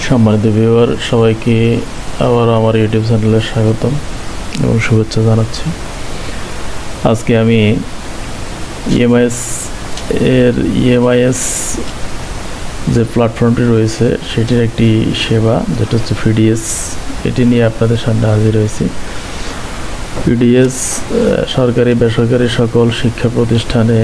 সম্মানিত ভিউয়ার সবাইকে আবার আমার ইউটিউব চ্যানেলে স্বাগতম এবং শুভেচ্ছা জানাচ্ছি। আজকে আমি ইএমআইএস যে প্ল্যাটফর্মটি রয়েছে সেটির একটি সেবা যেটা হচ্ছে পিডিএস, এটি নিয়ে আপনাদের সামনে হাজির হয়েছি। পিডিএস সরকারি বেসরকারি সকল শিক্ষা প্রতিষ্ঠানে,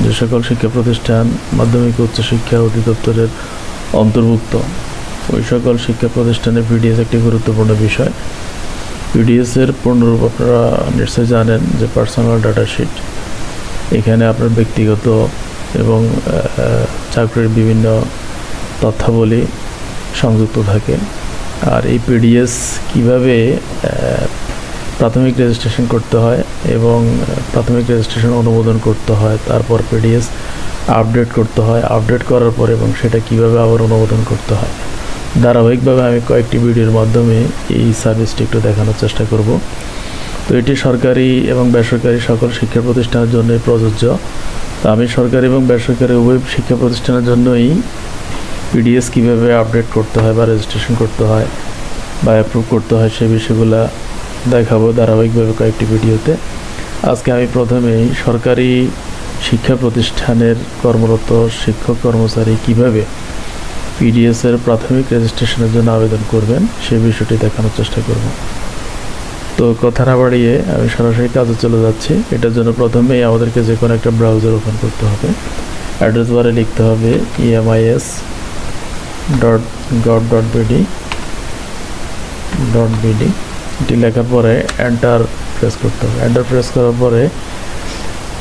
যে সকল শিক্ষা প্রতিষ্ঠান মাধ্যমিক উচ্চশিক্ষা অধিদপ্তরের অন্তর্ভুক্ত, ওই সকল শিক্ষা প্রতিষ্ঠানে পিডিএস একটি গুরুত্বপূর্ণ বিষয়। পিডিএসের পূর্ণরূপ আপনারা নিশ্চয়ই জানেন যে পার্সোনাল ডাটা শিট। এখানে আপনার ব্যক্তিগত এবং চাকরির বিভিন্ন তথ্যাবলী সংযুক্ত থাকে। আর এই পিডিএস কীভাবে প্রাথমিক রেজিস্ট্রেশন করতে হয় এবং প্রাথমিক রেজিস্ট্রেশন অনুমোদন করতে হয়, তারপর পিডিএস আপডেট করতে হয়, আপডেট করার পর এবং সেটা কিভাবে আবার অনুমোদন করতে হয়, ধারাবাহিকভাবে আমি কয়েকটি ভিডিওর মাধ্যমে এই সার্ভিসটি একটু দেখানোর চেষ্টা করব। তো এটি সরকারি এবং বেসরকারি সকল শিক্ষা প্রতিষ্ঠানের জন্যই প্রযোজ্য। তো আমি সরকারি এবং বেসরকারি উভয় শিক্ষা প্রতিষ্ঠানের জন্যই পিডিএস কীভাবে আপডেট করতে হয় বা রেজিস্ট্রেশন করতে হয় বা অ্যাপ্রুভ করতে হয় সেই বিষয়গুলো দেখাবো ধারাবাহিকভাবে কয়েকটি ভিডিওতে। আজকে আমি প্রথমেই সরকারি শিক্ষা প্রতিষ্ঠানের কর্মরত শিক্ষক কর্মচারী কিভাবে পিডিএসের প্রাথমিক রেজিস্ট্রেশনের জন্য আবেদন করবেন সেই বিষয়টি দেখানোর চেষ্টা করব। তো কথা না বাড়িয়ে আমি সরাসরি কাজে চলে যাচ্ছি। এটার জন্য প্রথমেই আমাদেরকে যে কোনো একটা ব্রাউজার ওপেন করতে হবে। অ্যাড্রেস বারে লিখতে হবে emis.gov.bd। এটি লেখার পরে এন্টার প্রেস করতে হবে। এন্টার প্রেস করার পরে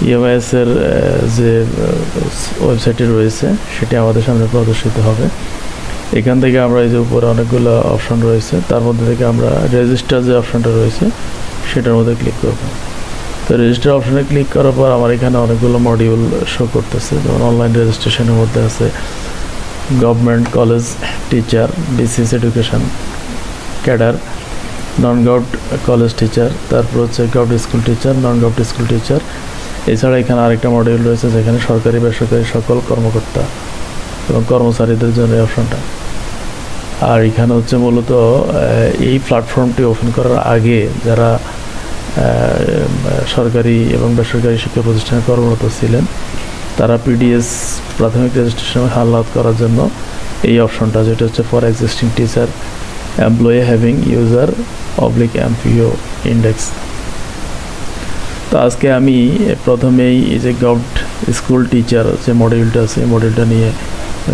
ইএমআইএসের যে ওয়েবসাইটটি রয়েছে সেটি আমাদের সামনে প্রদর্শিত হবে। এখান থেকে আমরা এই যে উপরে অনেকগুলো অপশন রয়েছে, তার মধ্যে থেকে আমরা রেজিস্টার যে অপশনটা রয়েছে সেটার মধ্যে ক্লিক করব। তো রেজিস্টার অপশনে ক্লিক করার পর আমার এখানে অনেকগুলো মডিউল শো করতেছে। যেমন অনলাইন রেজিস্ট্রেশনের মধ্যে আছে government college teacher, BCS education cadre, non government college teacher, তারপর হচ্ছে government school teacher, non government school teacher. এছাড়া এখানে আরেকটা মডিউল রয়েছে যেখানে সরকারি বেসরকারি সকল কর্মকর্তা এবং কর্মচারীদের জন্য এই অপশনটা। আর এখানে হচ্ছে মূলত এই প্ল্যাটফর্মটি ওপেন করার আগে যারা সরকারি এবং বেসরকারি শিক্ষা প্রতিষ্ঠানে কর্মরত ছিলেন তারা পিডিএস প্রাথমিক রেজিস্ট্রেশন হালনাত করার জন্য এই অপশনটা, যেটা হচ্ছে for existing teacher employee having user/MPO index. তো আজকে আমি প্রথমেই এই যে গভর্নমেন্ট স্কুল টিচার যে মডিউলটা আছে এই মডিউলটা নিয়ে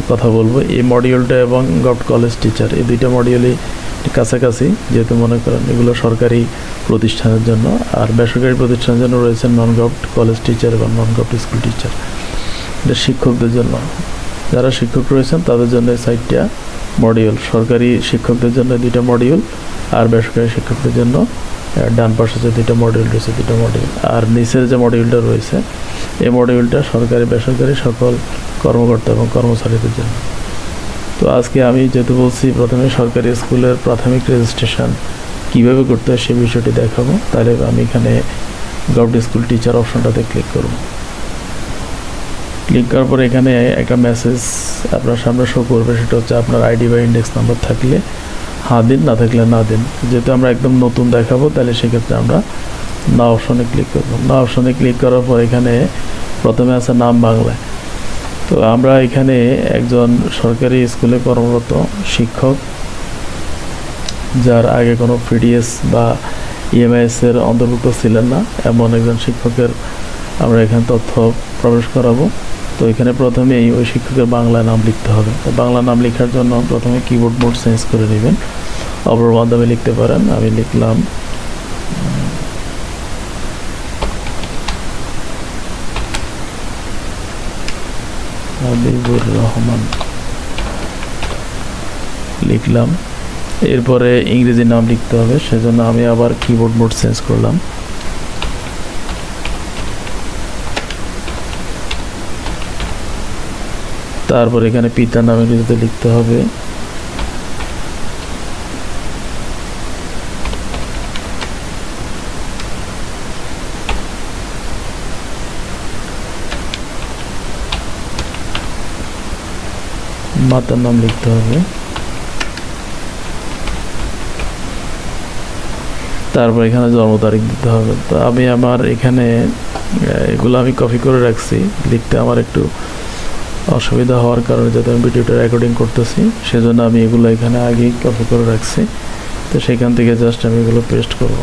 কথা বলবো। এই মডিউলটা এবং গভর্নমেন্ট কলেজ টিচার এই দুইটা মডিউলই কাছাকাছি, যেহেতু মনে করেন এগুলো সরকারি প্রতিষ্ঠানের জন্য, আর বেসরকারি প্রতিষ্ঠানের জন্য রয়েছে নন গভর্নমেন্ট কলেজ টিচার এবং নন গভর্নমেন্ট স্কুল টিচার। এটা শিক্ষকদের জন্য, যারা শিক্ষক রয়েছেন তাদের জন্য এই সাইটটা মডিউল। সরকারি শিক্ষকদের জন্য দুইটা মডিউল আর বেসরকারি শিক্ষকদের জন্য ডান পাশে যে দুইটা মডিউল রয়েছে দুটো মডিউল। আর নিচের যে মডিউলটা রয়েছে এই মডিউলটা সরকারি বেসরকারি সকল কর্মকর্তা এবং কর্মচারীদের জন্য। তো আজকে আমি যেহেতু বলছি প্রথমে সরকারি স্কুলের প্রাথমিক রেজিস্ট্রেশন কীভাবে করতে হয় সেই বিষয়টি দেখাবো, তাহলে আমি এখানে গভর্নমেন্ট স্কুল টিচার অপশনটাতে ক্লিক করব। ক্লিক করার পরে এখানে একটা মেসেজ আপনার সামনে শো করবে, সেটা হচ্ছে আপনার আইডি বা ইন্ডেক্স নাম্বার থাকলে হ্যাঁ দিন, না থাকলে না দিন। যেহেতু আমরা একদম নতুন দেখাবো তাহলে সেক্ষেত্রে আমরা না অপশনে ক্লিক করব। না অপশনে ক্লিক করার পর এখানে প্রথমে আছে নাম বাংলায়। তো আমরা এখানে একজন সরকারি স্কুলে কর্মরত শিক্ষক যার আগে কোনো পিডিএস বা ইএমআইএসের অন্তর্ভুক্ত ছিলেন না এমন একজন শিক্ষকের আমরা এখানে তথ্য প্রবেশ করাবো। তো এখানে প্রথমেই ওই শিক্ষকের বাংলা নাম লিখতে হবে। তো বাংলা নাম লেখার জন্য প্রথমে কিবোর্ড মোড চেঞ্জ করে নেবেন, অপর মাধ্যমে লিখতে পারেন। আমি লিখলাম হাবিবুর রহমান, লিখলাম। এরপরে ইংরেজি নাম লিখতে হবে, সেজন্য আমি আবার কিবোর্ড মোড চেঞ্জ করলাম। তারপর এখানে পিতার নাম ইংরেজিতে লিখতে হবে। মাতার নাম লিখতে হবে। তারপর এখানে জন্ম তারিখ দিতে হবে। তো আমি আমার এখানে এগুলো আমি কপি করে রাখছি, লিখতে আমার একটু অসুবিধা হওয়ার কারণে, যাতে আমি ভিডিওটা রেকর্ডিং করতেছি সেজন্য আমি এগুলো এখানে আগেই কপি করে রাখছি। তো সেখান থেকে জাস্ট আমি এগুলো পেস্ট করব।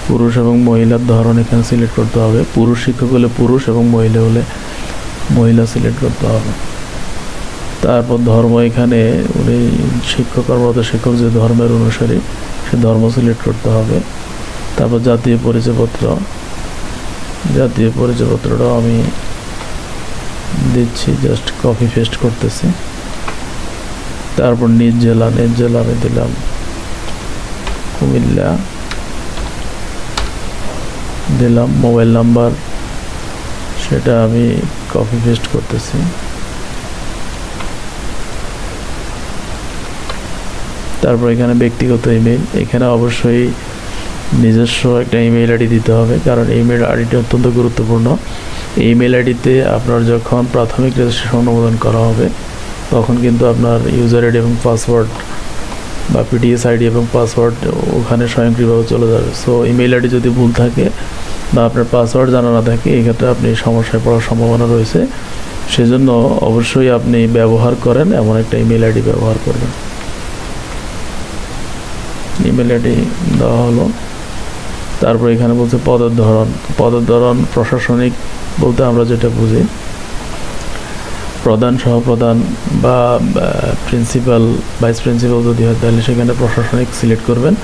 পুরুষ এবং মহিলার ধরন এখানে সিলেক্ট করতে হবে, পুরুষ শিক্ষক হলে পুরুষ এবং মহিলা হলে মহিলা সিলেক্ট করতে হবে। তারপর ধর্ম, এখানে উনি শিক্ষক কর্মরত শিক্ষক যে ধর্মের অনুসারী সে ধর্ম সিলেক্ট করতে হবে। তারপর জাতীয় পরিচয়পত্র, জাতীয় পরিচয়পত্রটাও আমি দিচ্ছি, জাস্ট কপি পেস্ট করতেছি। তারপর নিজ জেলা, নিজ জেলা আমি দিলাম কুমিল্লা, দিলাম মোবাইল নাম্বার, সেটা আমি কপি পেস্ট করতেছি। তারপর এখানে ব্যক্তিগত ইমেল, এখানে অবশ্যই নিজস্ব একটা ইমেল আইডি দিতে হবে, কারণ ইমেল আইডিটা অত্যন্ত গুরুত্বপূর্ণ। এই ইমেল আইডিতে আপনার যখন প্রাথমিক রেজিস্ট্রেশন অনুমোদন করা হবে তখন কিন্তু আপনার ইউজার আইডি এবং পাসওয়ার্ড বা পিডিএস আইডি এবং পাসওয়ার্ড ওখানে স্বয়ংক্রিয়ভাবে চলে যাবে। সো ইমেল আইডি যদি ভুল থাকে বা আপনার পাসওয়ার্ড জানা না থাকে, এক্ষেত্রে আপনি সমস্যায় পড়ার সম্ভাবনা রয়েছে। সেজন্য অবশ্যই আপনি ব্যবহার করেন এমন একটা ইমেল আইডি ব্যবহার করবেন। ইমেল আইডি দেওয়া হলো। তারপর এখানে বলছে পদের ধরন, পদের ধরন প্রশাসনিক বলতে আমরা যেটা বুঝি প্রধান, সহপ্রধান বা প্রিন্সিপাল, ভাইস প্রিন্সিপাল যদি হয় তাহলে সেখানে প্রশাসনিক সিলেক্ট করবেন,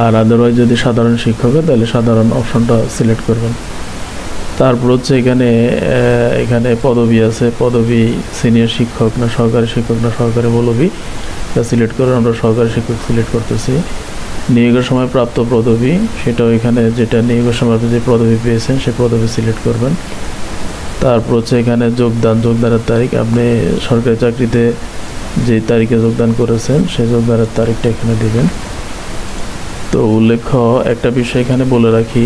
আর আদারওয়াইজ যদি সাধারণ শিক্ষক হয় তাহলে সাধারণ অপশনটা সিলেক্ট করবেন। তারপর হচ্ছে এখানে পদবি আছে, পদবি সিনিয়র শিক্ষক না সহকারী শিক্ষক না সহকারী মৌলবি, এটা সিলেক্ট করে আমরা সহকারী শিক্ষক সিলেক্ট করতেছি। নিয়োগের সময় প্রাপ্ত পদবি, সেটাও এখানে যেটা নিয়োগের সময় আপনি যে পদবি পেয়েছেন সেই পদবি সিলেক্ট করবেন। তারপর হচ্ছে এখানে যোগদানের তারিখ, আপনি সরকারি চাকরিতে যে তারিখে যোগদান করেছেন সেই যোগদানের তারিখটা এখানে দিবেন। তো উল্লেখ্য একটা বিষয় এখানে বলে রাখি,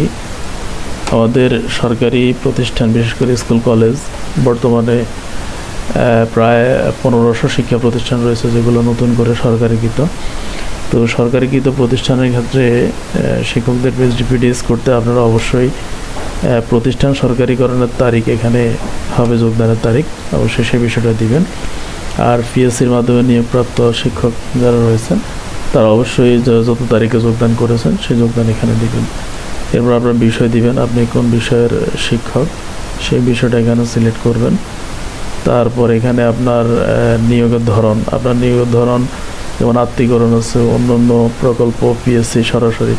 আমাদের সরকারি প্রতিষ্ঠান বিশেষ করে স্কুল কলেজ বর্তমানে প্রায় 1500 শিক্ষা প্রতিষ্ঠান রয়েছে যেগুলো নতুন করে সরকারিকৃত। তো সরকারিকৃত প্রতিষ্ঠানের ক্ষেত্রে শিক্ষকদের পিডিএস করতে আপনারা অবশ্যই প্রতিষ্ঠান সরকারিকরণের তারিখ এখানে হবে, যোগদানের তারিখ অবশ্যই সেই বিষয়টা দিবেন। আর পিএসসির মাধ্যমে নিয়োগপ্রাপ্ত শিক্ষক যারা রয়েছেন তারা অবশ্যই যত তারিখে যোগদান করেছেন সেই যোগদান এখানে দিবেন। এরপর আপনার বিষয় দিবেন, আপনি কোন বিষয়ের শিক্ষক সেই বিষয়টা এখানে সিলেক্ট করবেন। তারপর এখানে আপনার নিয়োগের ধরন, আপনার নিয়োগের ধরন যেমন আত্মীকরণ আছে, অন্যান্য প্রকল্প, পিএসসি সরাসরি।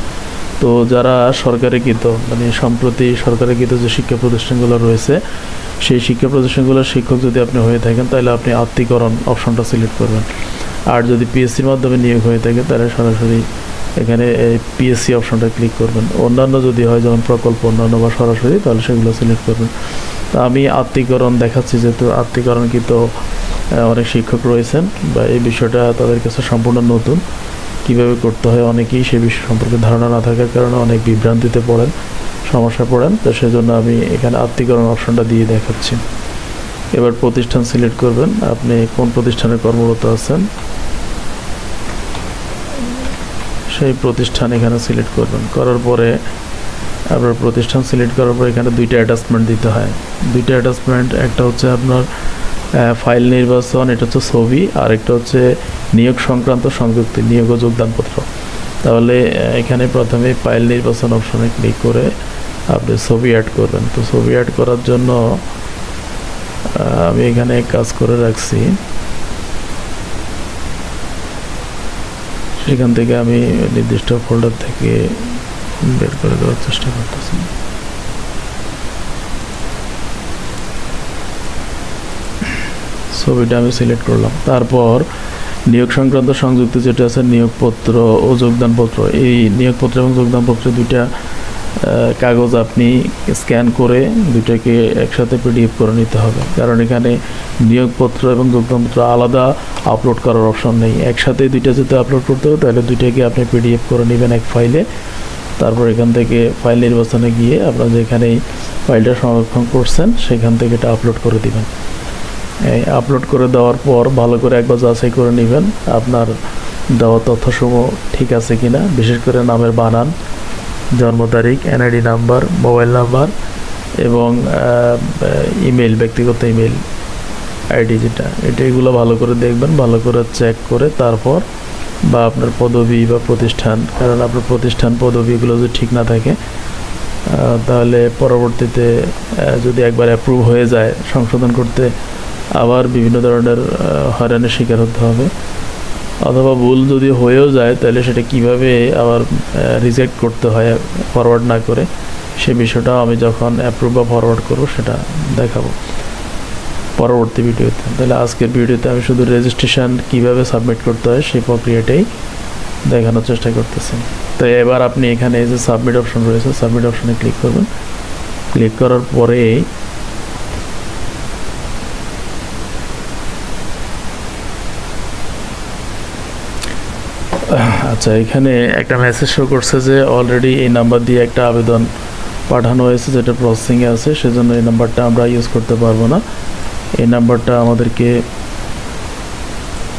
তো যারা সরকারিকৃত মানে সম্প্রতি সরকারিকৃত যে শিক্ষা প্রতিষ্ঠানগুলো রয়েছে সেই শিক্ষা প্রতিষ্ঠানগুলোর শিক্ষক যদি আপনি হয়ে থাকেন তাহলে আপনি আত্মীকরণ অপশনটা সিলেক্ট করবেন। আর যদি পিএসসির মাধ্যমে নিয়োগ হয়ে থাকে তাহলে সরাসরি এখানে পিএসসি অপশনটা ক্লিক করবেন। অন্যান্য যদি হয় যেমন প্রকল্প, অন্যান্য বা সরাসরি, তাহলে সেগুলো সিলেক্ট করবেন। তো আমি আত্মীকরণ দেখাচ্ছি, যেহেতু আত্মীকরণকৃত অনেক শিক্ষক রয়েছেন বা এই বিষয়টা তাদের কাছে সম্পূর্ণ নতুন, কিভাবে করতে হয় অনেকেই সে বিষয় সম্পর্কে ধারণা না থাকার কারণে অনেক বিভ্রান্তিতে পড়েন, সমস্যা পড়েন। তো সেজন্য আমি এখানে আত্মীকরণ অপশনটা দিয়ে দেখাচ্ছি। এবার প্রতিষ্ঠান সিলেক্ট করবেন, আপনি কোন প্রতিষ্ঠানে কর্মরত আছেন সেই প্রতিষ্ঠান এখানে সিলেক্ট করবেন। করার পরে আপনার প্রতিষ্ঠান সিলেক্ট করার পর এখানে দুইটা অ্যাটাচমেন্ট দিতে হয়। দুইটা অ্যাটাচমেন্ট, একটা হচ্ছে আপনার ফাইল নির্বাচন, এটা হচ্ছে ছবি, আর একটা হচ্ছে নিয়োগ সংক্রান্ত সংযুক্তি, নিয়োগ ও যোগদানপত্র। তাহলে এখানে প্রথমে ফাইল নির্বাচন অপশনে ক্লিক করে আপনি ছবি অ্যাড করবেন। তো ছবি অ্যাড করার জন্য আমি এখানে কাজ করে রাখছি, সেখান থেকে আমি নির্দিষ্ট ফোল্ডার থেকে বের করে দেওয়ার চেষ্টা করতেছি। ছবিটা আমি সিলেক্ট করলাম। তারপর নিয়োগ সংক্রান্ত সংযুক্তি যেটা আছে, নিয়োগপত্র ও যোগদানপত্র, এই নিয়োগপত্র এবং যোগদানপত্র দুইটা কাগজ আপনি স্ক্যান করে দুইটাকে একসাথে পিডিএফ করে নিতে হবে, কারণ এখানে নিয়োগপত্র এবং যোগদানপত্র আলাদা আপলোড করার অপশন নেই। একসাথে দুইটা যদি আপলোড করতে হবে তাহলে দুইটাকে আপনি পিডিএফ করে নেবেন এক ফাইলে। তারপর এখান থেকে ফাইল নির্বাচনে গিয়ে আপনারা যেখানে ফাইলটা সংরক্ষণ করছেন সেখান থেকে এটা আপলোড করে দিবেন। এই আপলোড করে দেওয়ার পর ভালো করে একবার যাচাই করে নেবেন আপনার দেওয়া তথ্যসমূহ ঠিক আছে কিনা, বিশেষ করে নামের বানান, জন্ম তারিখ, এনআইডি নাম্বার, মোবাইল নাম্বার এবং ইমেল, ব্যক্তিগত ইমেল আইডি যেটা, এগুলো ভালো করে দেখবেন, ভালো করে চেক করে তারপর, বা আপনার পদবি বা প্রতিষ্ঠান, কারণ আপনার প্রতিষ্ঠান পদবি এগুলো যদি ঠিক না থাকে তাহলে পরবর্তীতে যদি একবার অ্যাপ্রুভ হয়ে যায় সংশোধন করতে আবার বিভিন্ন ধরনের হয়রানির শিকার হতে হবে, অথবা ভুল যদি হয়েও যায় তাহলে সেটা কিভাবে আবার রিজেক্ট করতে হয় ফরওয়ার্ড না করে, সে বিষয়টাও আমি যখন অ্যাপ্রুভ বা ফরওয়ার্ড করবো সেটা দেখাবো পরবর্তী ভিডিওতে। তাহলে আজকের ভিডিওতে আমি শুধু রেজিস্ট্রেশন কিভাবে সাবমিট করতে হয় সেই প্রক্রিয়াটাই দেখানোর চেষ্টা করতেছি। তো এবার আপনি এখানে এই যে সাবমিট অপশন রয়েছে, সাবমিট অপশনে ক্লিক করবেন। ক্লিক করার পরে আচ্ছা, এখানে একটা মেসেজ শো করছে যে অলরেডি এই নাম্বার দিয়ে একটা আবেদন পাঠানো হয়েছে যেটা প্রসেসিংয়ে আছে, সেজন্য এই নাম্বারটা আমরা ইউজ করতে পারবো না। এই নাম্বারটা আমাদেরকে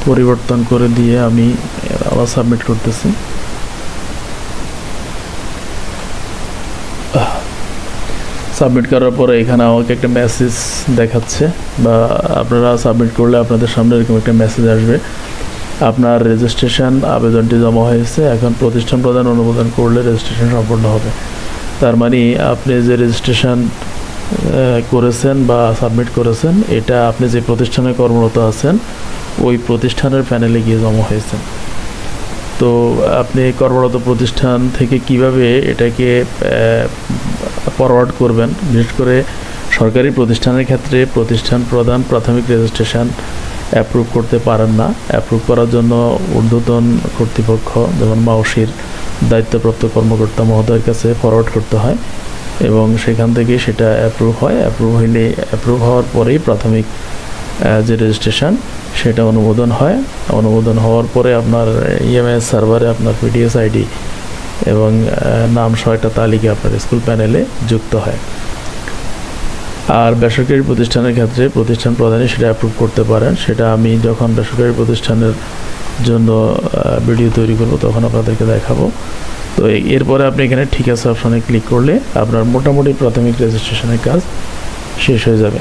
পরিবর্তন করে দিয়ে আমি আবার সাবমিট করতেছি। সাবমিট করার পরে এখানে আমাকে একটা মেসেজ দেখাচ্ছে, বা আপনারা সাবমিট করলে আপনাদের সামনে এরকম একটা মেসেজ আসবে, আপনার রেজিস্ট্রেশন আবেদনটি জমা হয়েছে, এখন প্রতিষ্ঠান প্রদান অনুমোদন করলে রেজিস্ট্রেশন সম্পন্ন হবে। তার মানে আপনি যে রেজিস্ট্রেশন করেছেন বা সাবমিট করেছেন এটা আপনি যে প্রতিষ্ঠানে কর্মরত আছেন ওই প্রতিষ্ঠানের প্যানেলে গিয়ে জমা হয়েছে। তো আপনি কর্মরত প্রতিষ্ঠান থেকে কিভাবে এটাকে ফরওয়ার্ড করবেন, বিশেষ করে সরকারি প্রতিষ্ঠানের ক্ষেত্রে প্রতিষ্ঠান প্রদান প্রাথমিক রেজিস্ট্রেশন অ্যাপ্রুভ করতে পারেন না। অ্যাপ্রুভ করার জন্য ঊর্ধ্বতন কর্তৃপক্ষ যেমন মাওসির দায়িত্বপ্রাপ্ত কর্মকর্তা মহোদয়ের কাছে ফরওয়ার্ড করতে হয় এবং সেখান থেকে সেটা অ্যাপ্রুভ হয়। অ্যাপ্রুভ হওয়ার পরেই প্রাথমিক যে রেজিস্ট্রেশন সেটা অনুমোদন হয়। অনুমোদন হওয়ার পরে আপনার ইএমএস সার্ভারে আপনার পিডিএস আইডি এবং নাম সহ একটা তালিকা আপনার স্কুল প্যানেলে যুক্ত হয়। আর বেসরকারি প্রতিষ্ঠানের ক্ষেত্রে প্রতিষ্ঠান প্রদানে সেটা অ্যাপ্রুভ করতে পারেন। সেটা আমি যখন বেসরকারি প্রতিষ্ঠানের জন্য ভিডিও তৈরি করব তখন আপনাদেরকে দেখাবো। তো এরপরে আপনি এখানে ঠিক আছে অপশনে ক্লিক করলে আপনার মোটামুটি প্রাথমিক রেজিস্ট্রেশনের কাজ শেষ হয়ে যাবে।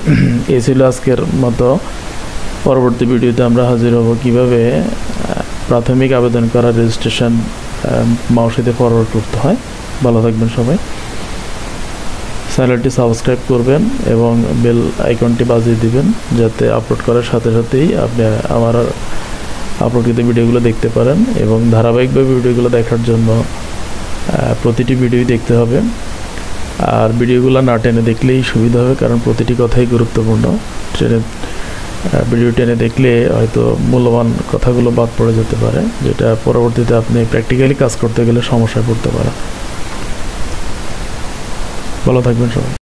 এই ছিল আজকের মতো। পরবর্তী ভিডিওতে আমরা হাজির হব কিভাবে প্রাথমিক আবেদন করা রেজিস্ট্রেশন মাউসিতে ফরওয়ার্ড করতে হয়। ভালো থাকবেন সবাই। চ্যানেলটি সাবস্ক্রাইব করবেন এবং বেল আইকনটি বাজিয়ে দিবেন যাতে আপলোড করার সাথে সাথেই আপনি আমার আপলোডকৃত ভিডিওগুলো দেখতে পারেন। এবং ধারাবাহিকভাবে ভিডিওগুলো দেখার জন্য প্রতিটি ভিডিওই দেখতে হবে। আর ভিডিওগুলো না টেনে দেখলেই সুবিধা হবে, কারণ প্রতিটি কথাই গুরুত্বপূর্ণ। ভিডিও টেনে দেখলে হয়তো মূল্যবান কথাগুলো বাদ পড়ে যেতে পারে, যেটা পরবর্তীতে আপনি প্র্যাকটিক্যালি কাজ করতে গেলে সমস্যায় পড়তে পারেন। ভালো থাকবেন সবাই।